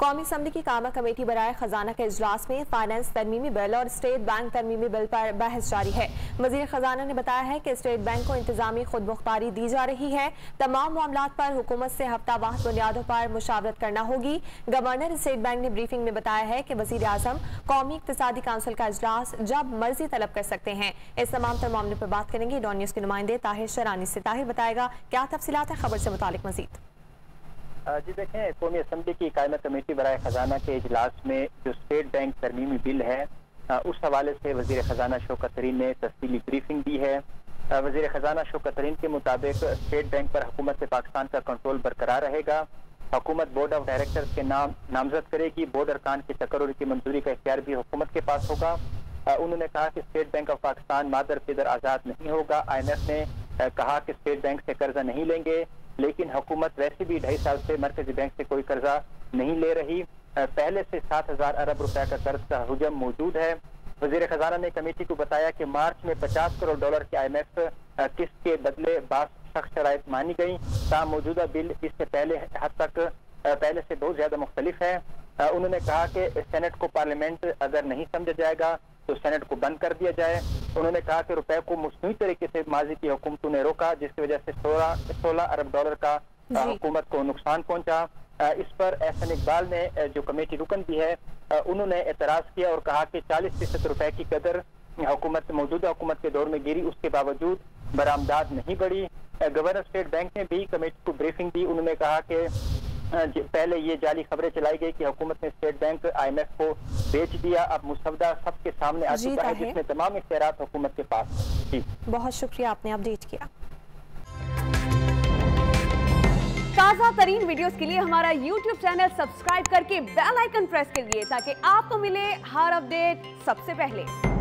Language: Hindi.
कौमी असम्बली की कामा कमेटी बराए खजाना के इजलास में फाइनेंस तरमीमी बिल और स्टेट बैंक तरमीमी बिल पर बहस जारी है। वजीर खजाना ने बताया है कि स्टेट बैंक को इंतजामी खुद मुख्तारी दी जा रही है। तमाम मामलात पर हुकूमत से हफ्तावार बुनियादों पर मुशावरत करना होगी। गवर्नर स्टेट बैंक ने ब्रीफिंग में बताया है कि वजीर आजम कौमी इक्तिसादी काउंसिल का इजलास जब मर्जी तलब कर सकते हैं। इस तमाम तर मामलों पर बात करेंगे डॉन न्यूज के नुमाइंदे ताहिर शरानी से। ताहिर बताएगा क्या तफसीलात है खबर से मुतालिक मजीद। जी देखें, कौमी असम्बली की कायमा कमेटी बराए खजाना के इजलास में जो स्टेट बैंक तरमीमी बिल है उस हवाले से वजीर खजाना शौकत तरीन ने तफसीली ब्रीफिंग दी है। वजीर खजाना शौकत तरीन के मुताबिक स्टेट बैंक पर हुकूमत पाकिस्तान का कंट्रोल बरकरार रहेगा। हुकूमत बोर्ड ऑफ डायरेक्टर्स के नाम नामजद करेगी। बोर्ड अरकान की तकर्रुर की मंजूरी का इख्तियार भी हुकूमत के पास होगा। उन्होंने कहा कि स्टेट बैंक ऑफ पाकिस्तान मादर पिदर आज़ाद नहीं होगा। IMF ने कहा कि स्टेट बैंक से कर्जा नहीं लेंगे, लेकिन हुकूमत वैसे भी 2.5 साल से मरकजी बैंक से कोई कर्जा नहीं ले रही। पहले से 7,000 अरब रुपए का कर्ज का हुजम मौजूद है। वजीर खजाना ने कमेटी को बताया कि मार्च में $50 करोड़ की IMF किस्त के बदले बास सख्त शराइत मानी गई। ताहम मौजूदा बिल इससे पहले से बहुत ज्यादा मुख्तलिफ है। उन्होंने कहा कि सेनेट को पार्लियामेंट अगर नहीं समझा जाएगा तो सेनेट को बंद कर दिया जाए। उन्होंने कहा कि रुपए को मसनूई तरीके से माजी की हुकूमतों ने रोका, जिसकी वजह से 16 अरब डॉलर का हुकूमत को नुकसान पहुंचा। इस पर एहसन इकबाल ने जो कमेटी रुकन भी है उन्होंने एतराज किया और कहा कि 40% रुपए की कदर मौजूदा हुकूमत के दौर में गिरी, उसके बावजूद बरामदाद नहीं बढ़ी। गवर्नर स्टेट बैंक ने भी कमेटी को ब्रीफिंग दी। उन्होंने कहा कि पहले ये जाली खबरें चलाई गई कि हुकूमत ने स्टेट बैंक IMF को बेच दिया। अब मुसवदा सबके सामने आ चुका है, जिसमें तमाम इख्तियारात हुकूमत के पास है। बहुत शुक्रिया, आपने अपडेट किया। ताज़ा तरीन वीडियोस के लिए हमारा YouTube चैनल सब्सक्राइब करके बेल आइकन प्रेस करिए ताकि आपको मिले हर अपडेट सबसे पहले।